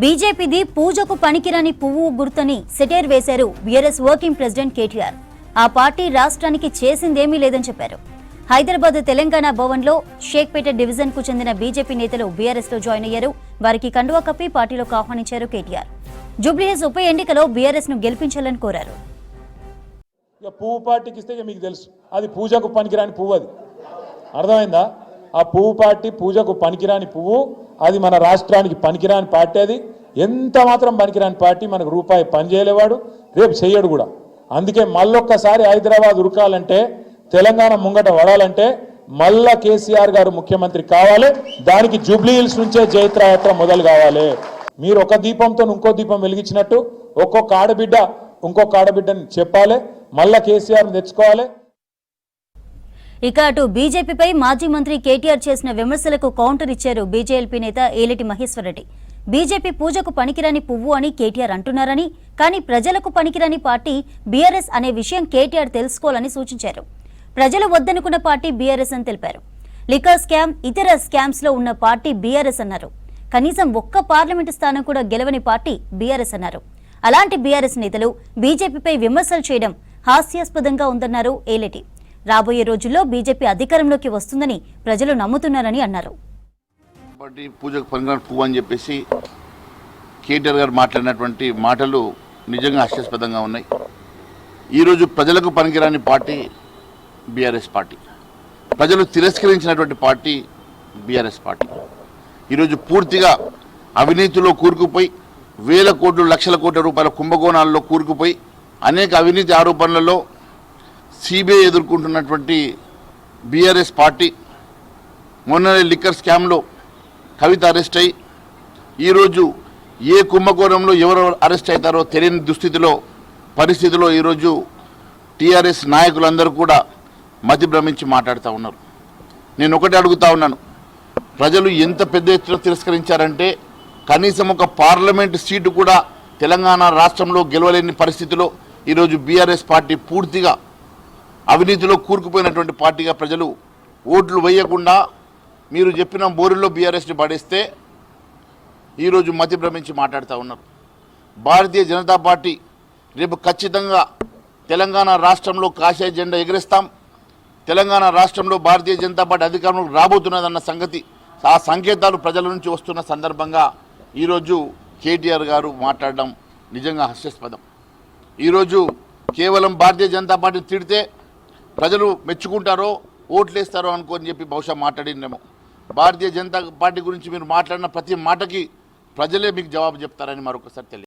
బీజేపీది పూజకు పనికిరాని పువ్వు గుర్తని సెటైర్ వేశారు బీఆర్ఎస్ వర్కింగ్ ప్రెసిడెంట్ కేటీఆర్. ఆ పార్టీ రాష్ట్రానికి చేసిందేమీ లేదని చెప్పారు. హైదరాబాద్ తెలంగాణ భవన్లో షేక్పేట డివిజన్ కు చెందిన బీజేపీ నేతలు బీఆర్ఎస్ లో జాయిన్ అయ్యారు. వారికి కండువా కప్పి పార్టీలోకి ఆహ్వానించారు కేటీఆర్. జూబ్లీహిల్స్ ఉప ఎన్నికలో బీఆర్ఎస్ ను గెలిపించాలని కోరారు. పువ్వు పార్టీకి ఇస్తే మీకు తెలుసు, అది పూజకు పనికిరాని పువ్వు. అది అర్థమైందా? ఆ పువ్వు పార్టీ పూజకు పనికిరాని పువ్వు. అది మన రాష్ట్రానికి పనికిరాని పార్టీ. అది ఎంత మాత్రం పనికిరాని పార్టీ. మనకు రూపాయి పని చేయలేవాడు, రేపు చెయ్యడు కూడా. అందుకే మళ్ళొక్కసారి హైదరాబాద్ ఉరకాలంటే, తెలంగాణ ముంగట వడాలంటే మళ్ళా కేసీఆర్ గారు ముఖ్యమంత్రి కావాలి. దానికి జూబ్లీహిల్స్ నుంచే జైత్రయాత్ర మొదలు కావాలి. మీరు ఒక దీపంతో ఇంకో దీపం వెలిగించినట్టు ఒక్కొక్క ఆడబిడ్డ ఇంకొక ఆడబిడ్డని చెప్పాలి, మళ్ళా కేసీఆర్ని తెచ్చుకోవాలి. ఇక అటు బీజేపీపై మాజీ మంత్రి కేటీఆర్ చేసిన విమర్శలకు కౌంటర్ ఇచ్చారు బీజేఎల్పీ నేత ఏలేటి మహేశ్వరరెడ్డి. బీజేపీ పూజకు పనికిరాని పువ్వు అని కేటీఆర్ అంటున్నారని, కానీ ప్రజలకు పనికిరాని పార్టీ బీఆర్ఎస్ అనే విషయం కేటీఆర్ తెలుసుకోవాలని సూచించారు. ప్రజలు వద్దనుకున్న పార్టీ బీఆర్ఎస్ అని తెలిపారు. లిక్కర్ స్కామ్, ఇతర స్కామ్స్ లో ఉన్న పార్టీ బీఆర్ఎస్ అన్నారు. కనీసం ఒక్క పార్లమెంటు స్థానం కూడా గెలవని పార్టీ బీఆర్ఎస్ అన్నారు. అలాంటి బీఆర్ఎస్ నేతలు బీజేపీపై విమర్శలు చేయడం హాస్యాస్పదంగా ఉందన్నారు ఏలేటి. రాబోయే రోజుల్లో బీజేపీ అధికారంలోకి వస్తుందని ప్రజలు నమ్ముతున్నారని అన్నారు. పూజకు పనికిరాని పువ్వు అని చెప్పేసి కేటీఆర్ గారు మాట్లాడినటువంటి మాటలు నిజంగా హాస్యాస్పదంగా ఉన్నాయి. ఈరోజు ప్రజలకు పనికిరాని పార్టీ బీఆర్ఎస్ పార్టీ, ప్రజలు తిరస్కరించినటువంటి పార్టీ బీఆర్ఎస్ పార్టీ. ఈరోజు పూర్తిగా అవినీతిలో కూరుకుపోయి, వేల కోట్లు లక్షల కోట్ల రూపాయల కుంభకోణాల్లో కూరుకుపోయి, అనేక అవినీతి ఆరోపణలలో సిబిఐ ఎదుర్కొంటున్నటువంటి బీఆర్ఎస్ పార్టీ మొన్ననే లిక్కర్ స్కామ్లో కవిత అరెస్ట్ అయ్యి, ఈరోజు ఏ కుంభకోణంలో ఎవరు అరెస్ట్ అవుతారో తెలియని పరిస్థితిలో ఈరోజు టీఆర్ఎస్ నాయకులందరూ కూడా మతి భ్రమించి మాట్లాడుతూ ఉన్నారు. నేను ఒకటి అడుగుతా ఉన్నాను, ప్రజలు ఎంత పెద్ద ఎత్తున తిరస్కరించారంటే కనీసం ఒక పార్లమెంటు సీటు కూడా తెలంగాణ రాష్ట్రంలో గెలవలేని పరిస్థితిలో ఈరోజు బీఆర్ఎస్ పార్టీ పూర్తిగా అవినీతిలో కూరుకుపోయినటువంటి పార్టీగా ప్రజలు ఓట్లు వేయకుండా మీరు చెప్పిన బోరులో బీఆర్ఎస్ని పడేస్తే ఈరోజు మతి భ్రమించి మాట్లాడుతూ ఉన్నారు. భారతీయ జనతా పార్టీ రేపు ఖచ్చితంగా తెలంగాణ రాష్ట్రంలో కాషాయ జెండా ఎగరేస్తాం. తెలంగాణ రాష్ట్రంలో భారతీయ జనతా పార్టీ అధికారంలోకి రాబోతున్నదన్న సంగతి, ఆ సంకేతాలు ప్రజల నుంచి వస్తున్న సందర్భంగా ఈరోజు కేటీఆర్ గారు మాట్లాడడం నిజంగా హాస్యాస్పదం. ఈరోజు కేవలం భారతీయ జనతా పార్టీని తిడితే ప్రజలు మెచ్చుకుంటారో ఓట్లేస్తారో అనుకోని చెప్పి బహుశా మాట్లాడినేమో. భారతీయ జనతా పార్టీ గురించి మీరు మాట్లాడిన ప్రతి మాటకి ప్రజలే మీకు జవాబు చెప్తారని మరొకసారి తెలియదు.